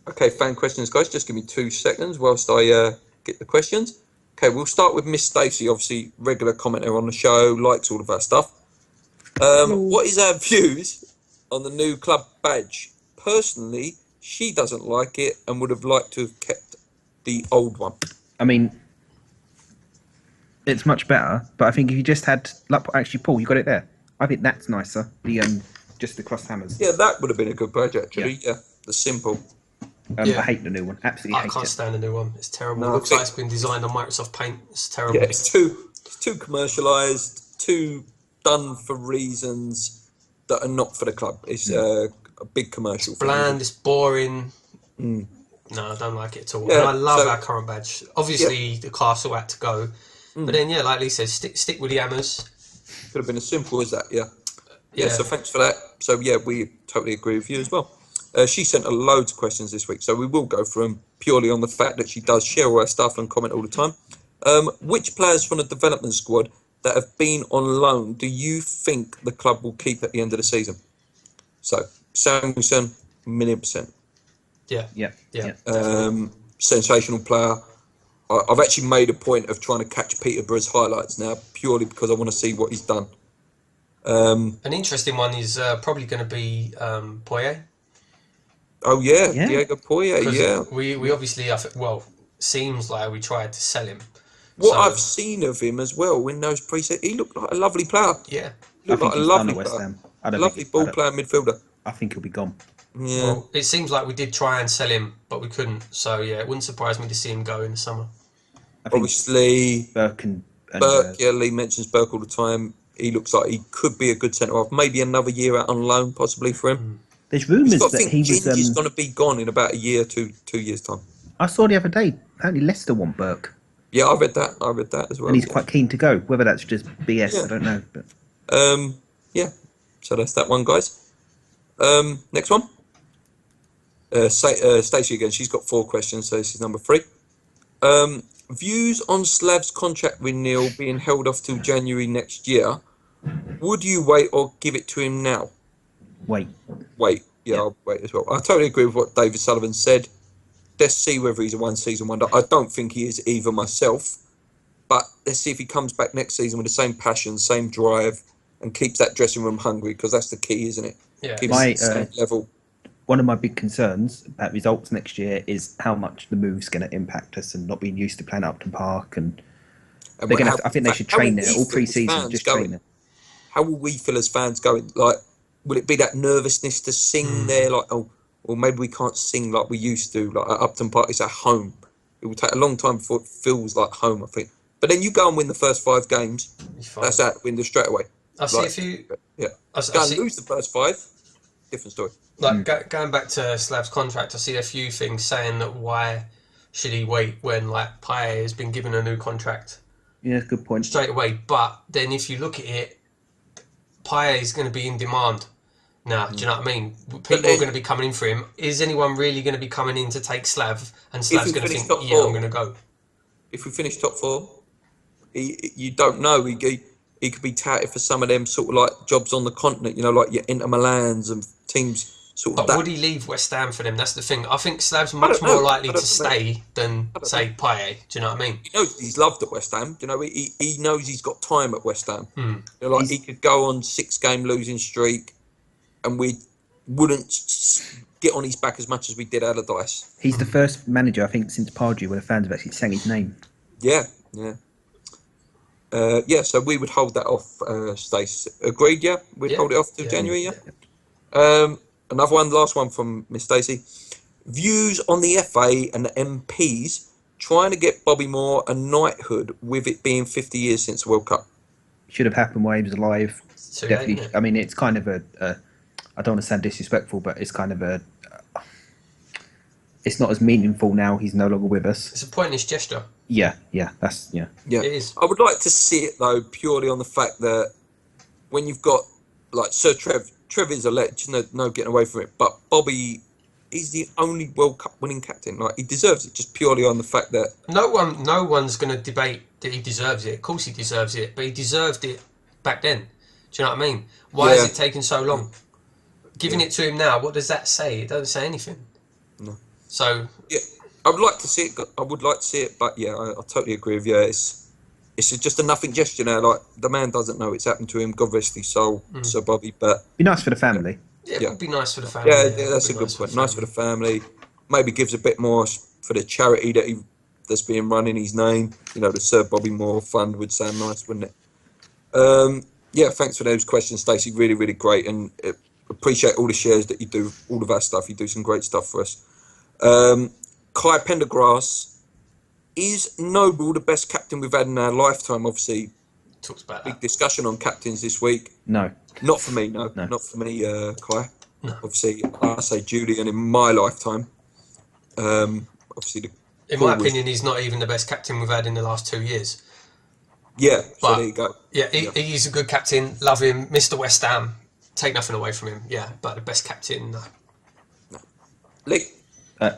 Okay, fan questions, guys. Just give me 2 seconds whilst I get the questions. Okay, we'll start with Miss Stacey, obviously regular commenter on the show, likes all of our stuff. What is our views on the new club badge? Personally, she doesn't like it and would have liked to have kept the old one. I mean, it's much better, but I think if you just had, like, actually, Paul, you got it there. I think that's nicer. The just the cross hammers. Yeah, that would have been a good badge actually. Yeah, the simple. I hate the new one. Absolutely hate it. I can't stand the new one. It's terrible. No, it looks like it's been designed on Microsoft Paint. It's terrible. Yeah, it's too commercialised, too done for reasons that are not for the club. It's a big commercial. It's bland. It's boring. No, I don't like it at all. Yeah, and I love our current badge. Obviously, the castle had to go, but then like Lee says, stick with the hammers. Could have been as simple as that. Yeah. So thanks for that. So yeah, we totally agree with you as well. She sent a loads of questions this week, so we will go through them purely on the fact that she does share all her stuff and comment all the time. Which players from the development squad that have been on loan do you think the club will keep at the end of the season? So, Samuelson, 1,000,000%. Yeah. Sensational player. I've actually made a point of trying to catch Peterborough's highlights now, purely because I want to see what he's done. An interesting one is probably going to be Poyet. Oh yeah, Diego Poyet. Yeah, we obviously seems like we tried to sell him. I've seen of him as well in those presets, he looked like a lovely player. Yeah, he looked like a lovely player. Lovely ball-playing midfielder. I think he'll be gone. Yeah. Well, it seems like we did try and sell him, but we couldn't. So yeah, it wouldn't surprise me to see him go in the summer. Obviously, Burke and yeah, Lee mentions Burke all the time. He looks like he could be a good centre-half. Maybe another year out on loan, possibly for him. There's rumours that he was. He's going to be gone in about a year, 2 years' time. I saw the other day. Apparently, Leicester want Burke. Yeah, I read that as well. And he's quite keen to go. Whether that's just BS, I don't know. But yeah. So that's that one, guys. Next one. Stacey again. She's got 4 questions, so this is number 3. Views on Slav's contract renewal being held off till January next year. Would you wait or give it to him now? Wait. Yeah, I'll wait as well. I totally agree with what David Sullivan said. Let's see whether he's a one-season wonder. I don't think he is either myself. But let's see if he comes back next season with the same passion, same drive, and keeps that dressing room hungry, because that's the key, isn't it? Yeah. Keep it at the same level. One of my big concerns about results next year is how much the move's going to impact us, and not being used to playing at Upton Park. And they're going to. I think they should train there all pre-season. Just train there. How will we feel as fans going? Like, will it be that nervousness to sing there? Like, or maybe we can't sing like we used to. Like at Upton Park, it's at home. It will take a long time before it feels like home, I think. But then you go and win the first 5 games. That's out the window straight away. I see a few. Yeah. Go and lose the first 5. Different story. Like going back to Slav's contract, I see a few things saying that why should he wait when like Payet has been given a new contract? Yeah, good point. Straight away. But then if you look at it, Payet is going to be in demand now. Do you know what I mean? People are going to be coming in for him. Is anyone really going to be coming in to take Slav? And Slav's going to think, I'm going to go. If we finish top 4, you don't know. He could be touted for some of them sort of like jobs on the continent. You know, like your Inter Milans and teams. But would he leave West Ham for them? That's the thing. I think Slav's much more likely to stay than, say, Payet. Do you know what I mean? He knows he's loved at West Ham. You know, he knows he's got time at West Ham. You know, like he could go on 6-game losing streak, and we wouldn't get on his back as much as we did Allardyce. He's the first manager, I think, since Pardew where the fans have actually sang his name. Yeah. So we would hold that off, Stace. Agreed, yeah? We'd hold it off till January, yeah? Another one, last one from Miss Stacey. Views on the FA and the MPs trying to get Bobby Moore a knighthood with it being 50 years since the World Cup. Should have happened while he was alive. Too late, Definitely. isn't it? I mean, it's kind of a I don't want to sound disrespectful, but it's kind of it's not as meaningful now. He's no longer with us. It's a pointless gesture. Yeah, Yeah. It is. I would like to see it though, purely on the fact that when you've got like Sir Trev is a legend, no getting away from it. But Bobby is the only World Cup winning captain. Like he deserves it, just purely on the fact that No one's going to debate that he deserves it. Of course he deserves it, but he deserved it back then. Do you know what I mean? Why is it taking so long? Giving it to him now, what does that say? It doesn't say anything. No. So yeah, I would like to see it. I would like to see it, but yeah, I totally agree with you. It's just a nothing gesture now. Like the man doesn't know it's happened to him. God rest his soul, Sir Bobby. But be nice for the family. it would be nice for the family. Yeah, that's a good point. Nice for the family. Maybe gives a bit more for the charity that's being run in his name. You know, the Sir Bobby Moore Fund would sound nice, wouldn't it? Yeah, thanks for those questions, Stacey. Really, really great, and appreciate all the shares that you do, all of our stuff. You do some great stuff for us. Kai Pendergrass, is Noble the best captain we've had in our lifetime? Obviously, Talks about big that. discussion on captains this week. No. Not for me, no. Not for me, Kai. No. Obviously, I say Julian in my lifetime. Obviously, In my opinion, he's not even the best captain we've had in the last 2 years. Yeah, But, so there you go. Yeah, he's a good captain. Love him. Mr. West Ham. Take nothing away from him. Yeah, but the best captain, no. Lee?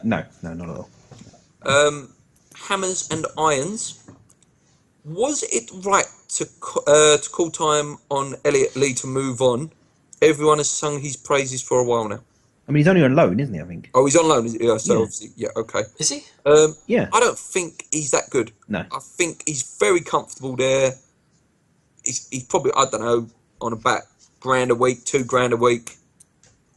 No, not at all. Hammers and Irons. Was it right to call time on Elliot Lee to move on? Everyone has sung his praises for a while now. I mean, he's only on loan, isn't he? I think. Oh, he's on loan. Yeah, so Yeah. obviously, yeah, okay. Is he? Yeah. I don't think he's that good. No. I think he's very comfortable there. He's probably, I don't know, on about £1,000 a week, £2,000 a week.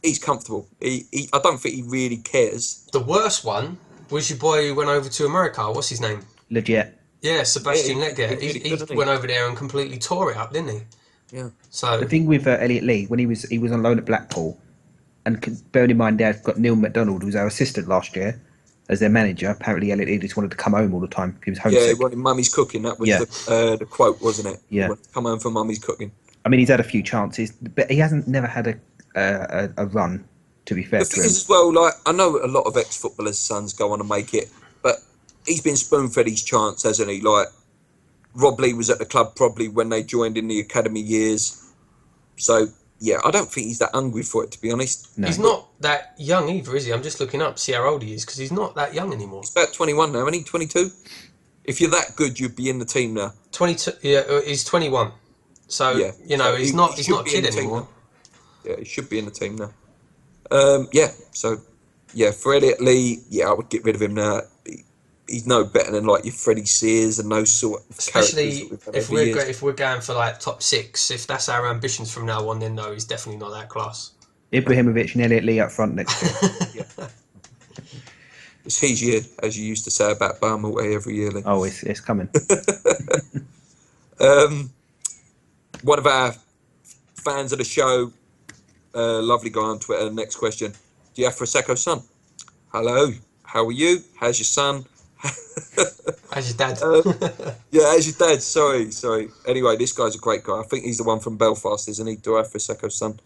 He's comfortable. I don't think he really cares. The worst one was your boy who went over to America. What's his name? Legit. Yeah, Sebastian Ledger. he's really good, isn't He he? went over there and completely tore it up, didn't he? Yeah. So The thing with Elliot Lee, when he was on loan at Blackpool, and bearing in mind they've got Neil McDonald, who was our assistant last year, as their manager. Apparently, Elliot Lee just wanted to come home all the time. He was homesick. Yeah, he wanted mummy's cooking. That was the quote, wasn't it? Yeah. He wanted to come home for mummy's cooking. I mean, he's had a few chances, but he hasn't never had a run. To be fair The to thing him. is as well, like I know a lot of ex-footballers' sons go on and make it, but he's been spoon-fed his chance, hasn't he? Like Rob Lee was at the club probably when they joined in the academy years. So yeah, I don't think he's that hungry for it, to be honest. No. he's not that young either, is he? I'm just looking up, see how old he is, because he's not that young anymore. He's about 21 now, isn't he? 22. If you're that good, you'd be in the team now. 22. Yeah, he's 21. So Yeah, you know, so he's he not should a be in kid the team anymore. now. Yeah, he should be in the team now. Yeah, so yeah, for Elliot Lee, yeah, I would get rid of him now. He's no better than like your Freddie Sears and those sort of Especially characters that we've had if over years. if we're going for like top 6. If that's our ambitions from now on, then no, he's definitely not that class. Ibrahimovic and Elliot Lee up front next year. Yeah. It's his year, as you used to say about Barmulty every year. Lee. Oh, it's coming. One of our fans of the show, lovely guy on Twitter. Next question: do you have Prosecco's son? Hello, how are you? How's your son? As your dad. Yeah, as your dad. Sorry. Anyway, this guy's a great guy. I think he's the one from Belfast, isn't he? Do I have Prosecco's son?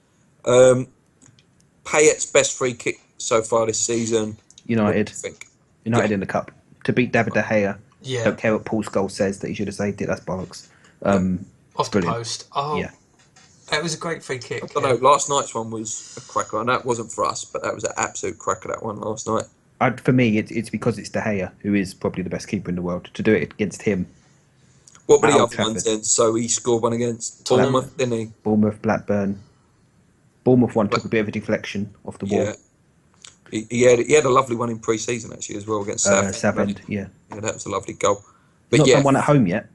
Payet's best free kick so far this season. United. What do you think? United in the cup to beat David De Gea. Yeah. Don't care what Paul Scholes says that he should have saved it. That's bollocks. Off the brilliant. post. Oh, Yeah. That was a great free kick. I don't know. Last night's one was a cracker, and that wasn't for us, but that was an absolute cracker. That one last night. For me, it's because it's De Gea, who is probably the best keeper in the world. To do it against him, What were the Old other ones Trafford. then? So he scored one against Tottenham. Bournemouth, didn't he? Blackburn. Bournemouth one took a bit of a deflection off the wall. Yeah. He had a lovely one in pre-season actually as well against Southend. Southend, yeah. Yeah, that was a lovely goal. But Not yeah, done one at home yet.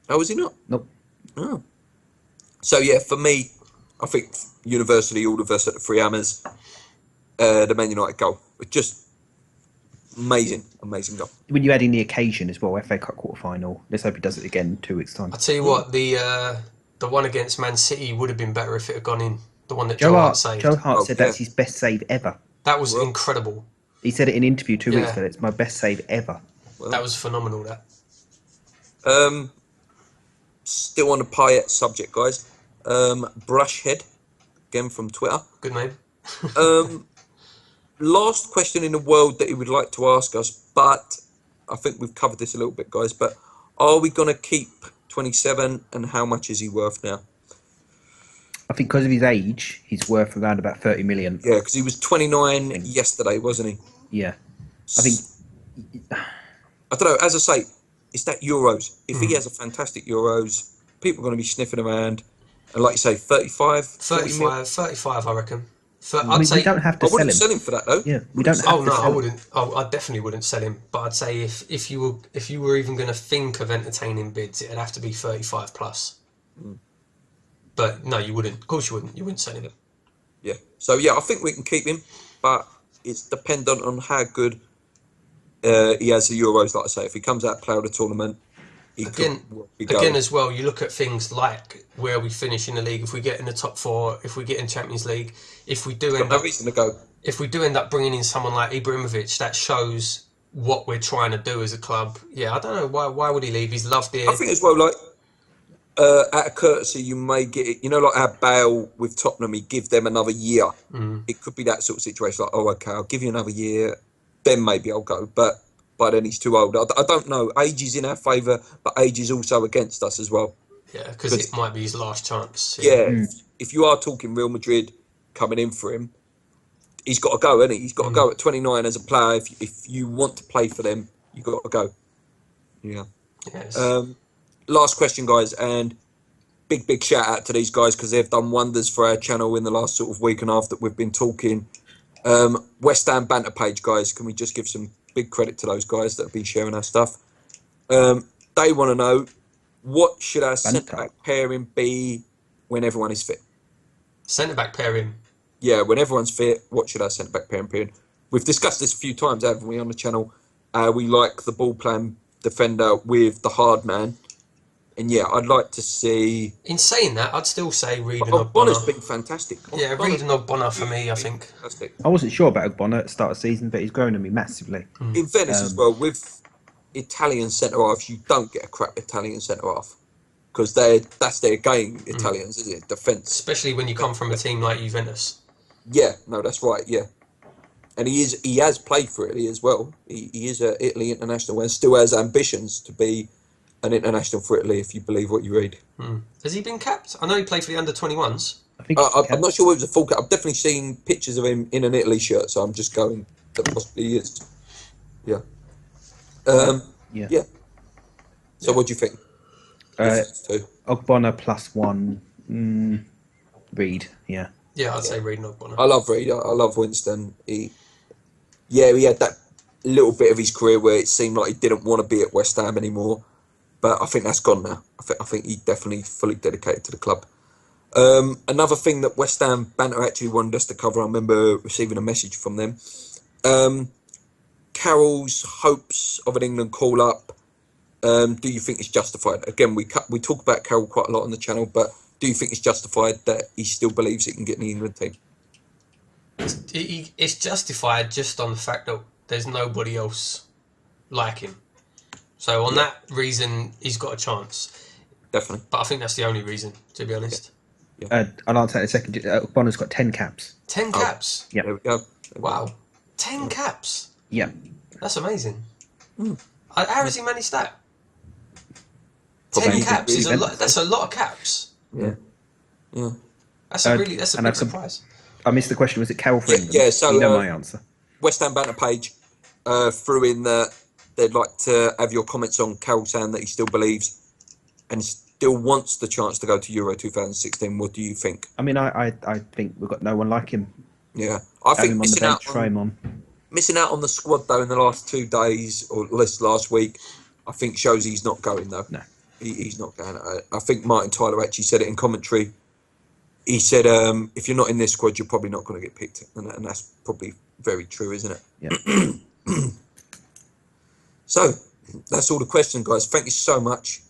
oh, was he not? Nope. Oh. So yeah, for me, I think universally all of us at the Three Hammers, the Man United goal was just amazing goal. When you add in the occasion as well, FA Cup quarter final. Let's hope he does it again in 2 weeks' time. I tell you what, the one against Man City would have been better if it had gone in. The one that Joe Hart saved. Joe Hart said that's his best save ever. That was incredible. He said it in an interview 2 weeks ago. It's my best save ever. Well, that was phenomenal. That. Still on the Payet subject, guys. Brushhead, again from Twitter. Good name. Last question in the world that he would like to ask us, but I think we've covered this a little bit, guys. But are we going to keep 27, and how much is he worth now? I think because of his age, he's worth around about 30 million. Yeah, because he was 29 yesterday, wasn't he? Yeah. I think... I don't know, as I say, it's that Euros. If he has a fantastic Euros, people are going to be sniffing around. And like you say, 35? 35, I reckon. I mean, we don't have to sell him. I wouldn't sell him for that, though. Yeah, we don't have to sell him. I wouldn't. I definitely wouldn't sell him. But I'd say if you were even going to think of entertaining bids, it'd have to be 35 plus. But no, you wouldn't. Of course you wouldn't. You wouldn't sell him. Yeah. So, yeah, I think we can keep him. But it's dependent on how good he has the Euros, like I say. If he comes out player of the tournament, again as well, you look at things like where we finish in the league. If we get in the top 4, if we get in Champions League, if we do end up bringing in someone like Ibrahimovic, that shows what we're trying to do as a club. Yeah, I don't know why would he leave? He's loved it. I think as well, like out of courtesy, you may get it. You know, like our Bale with Tottenham, he give them another year. It could be that sort of situation. Like, oh, okay, I'll give you another year, then maybe I'll go. But by then he's too old. I don't know. Age is in our favour, but age is also against us as well. Yeah, because it might be his last chance. Yeah, if you are talking Real Madrid coming in for him, he's got to go, hasn't he? He's got to go at 29 as a player. If you want to play for them, you've got to go. Yeah. Yes. Last question, guys, and big shout out to these guys because they've done wonders for our channel in the last sort of week and a half that we've been talking. West Ham banter page, guys. Can we just give some big credit to those guys that have been sharing our stuff? They want to know, what should our centre-back pairing be when everyone is fit? Centre-back pairing? Yeah, when everyone's fit, what should our centre-back pairing be? We've discussed this a few times, haven't we, on the channel? We like the ball-playing defender with the hard man. And yeah, I'd like to see... In saying that, I'd still say Reed and Ogbonna's been fantastic. Yeah, Reed and Ogbonna for me, I think. Fantastic. I wasn't sure about Ogbonna at the start of the season, but he's grown on me massively. In Venice as well, with Italian centre-halves, you don't get a crap Italian centre-half. Because that's their game, Italians, isn't it? Defence. Especially when you come from a team like Juventus. Yeah, no, that's right, yeah. And he has played for Italy as well. He is an Italy international and still has ambitions to be an international for Italy, if you believe what you read. Has he been capped? I know he played for the under-21s. I'm not sure if it was a full cap. I've definitely seen pictures of him in an Italy shirt, so I'm just going that possibly he is. Yeah. Yeah. So what do you think? Ogbonna +1. Reed, yeah. Yeah, I'd say Reed and Ogbonna. I love Reed. I love Winston. He had that little bit of his career where it seemed like he didn't want to be at West Ham anymore. But I think that's gone now. I think he definitely fully dedicated to the club. Another thing that West Ham banter actually wanted us to cover, I remember receiving a message from them. Carroll's hopes of an England call-up, do you think it's justified? Again, we talk about Carroll quite a lot on the channel, but do you think it's justified that he still believes he can get in the England team? It's justified just on the fact that there's nobody else like him. So on that reason, he's got a chance. Definitely. But I think that's the only reason, to be honest. Yeah. I'll answer that in a second. Ogbonna's got 10 caps. 10 caps? Yeah. There we go. Wow. 10 caps? Yeah. That's amazing. How has he managed that? Probably 10 caps is a lot. That's a lot of caps. Yeah. That's a big surprise. I missed the question. Was it Carroll for England? Yeah, so you know my answer. West Ham banter page threw in that they'd like to have your comments on Carroll saying that he still believes and still wants the chance to go to Euro 2016. What do you think? I mean, I think we've got no one like him. Yeah, I think him on the bench, try him on. Missing out on the squad though in the last 2 days or last week, I think shows he's not going though. No, he's not going. I think Martin Tyler actually said it in commentary. He said, if you're not in this squad, you're probably not going to get picked. And that's probably very true, isn't it? Yeah. So, that's all the questions, guys. Thank you so much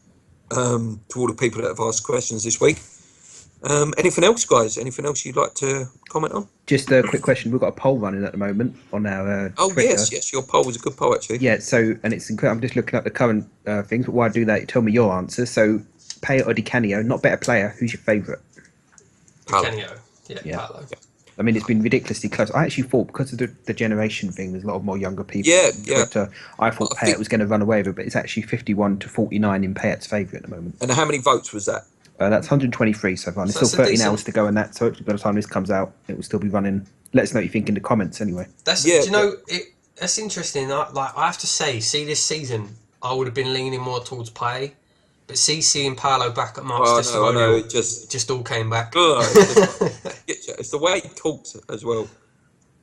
to all the people that have asked questions this week. Anything else, guys? Anything else you'd like to comment on? Just a quick question. We've got a poll running at the moment on our Oh, Twitter. yes. Your poll was a good poll, actually. Yeah, so, and it's incredible. I'm just looking at the current things, but while I do that, tell me your answer. So, Payet or Di Canio, not better player, who's your favourite? Palo. Canio. Yeah, Palo. I mean, it's been ridiculously close. I actually thought, because of the generation thing, there's a lot of more younger people Yeah, on yeah. Twitter. I thought I Payet think- was going to run away with it, but it's actually 51 to 49 in Payet's favour at the moment. And how many votes was that? That's 123 so far. And So there's still that's a 13 decent- hours to go on that, so hopefully by the time this comes out, it will still be running. Let us know what you think in the comments anyway. Yeah, Do you know, that's interesting. I have to say, this season, I would have been leaning more towards Pay, but seeing Paolo back at Mark's I testimonial, know. It just all came back. It's the way he talks as well,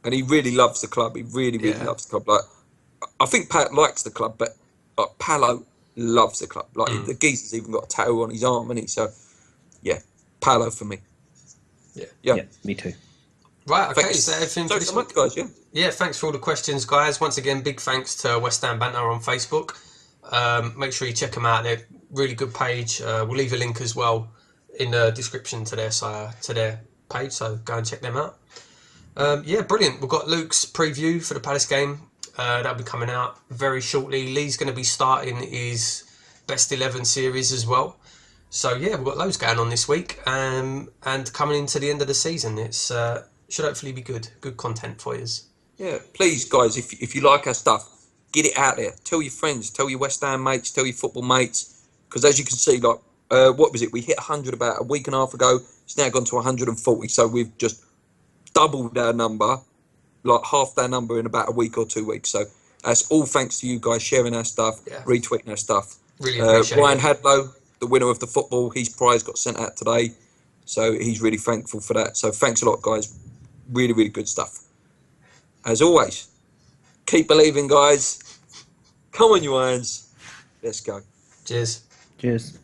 and he really loves the club. He really loves the club. Like, I think Pat likes the club, but Palo loves the club. Like the geezer's even got a tattoo on his arm, and so yeah, Palo for me. Yeah. Me too. Right, okay, Thanks is that everything for so this much, week? guys. Yeah, thanks for all the questions, guys. Once again, big thanks to West Ham Banter on Facebook. Make sure you check them out. They're a really good page. We'll leave a link as well in the description to their page, so go and check them out. Yeah, brilliant. We've got Luke's preview for the Palace game. That'll be coming out very shortly. Lee's going to be starting his Best 11 series as well. So yeah, we've got loads going on this week, and coming into the end of the season, it's should hopefully be good content for you. Yeah, please, guys, if you like our stuff, get it out there. Tell your friends, tell your West Ham mates, tell your football mates. Because as you can see, like, what was it? We hit 100 about a week and a half ago. It's now gone to 140. So we've just doubled our number, like half our number in about a week or 2 weeks. So that's all thanks to you guys sharing our stuff, retweeting our stuff. Really appreciate Ryan it. Hadlow, the winner of the football, his prize got sent out today. So he's really thankful for that. So thanks a lot, guys. Really, really good stuff. As always, keep believing, guys. Come on, you irons. Let's go. Cheers. Cheers.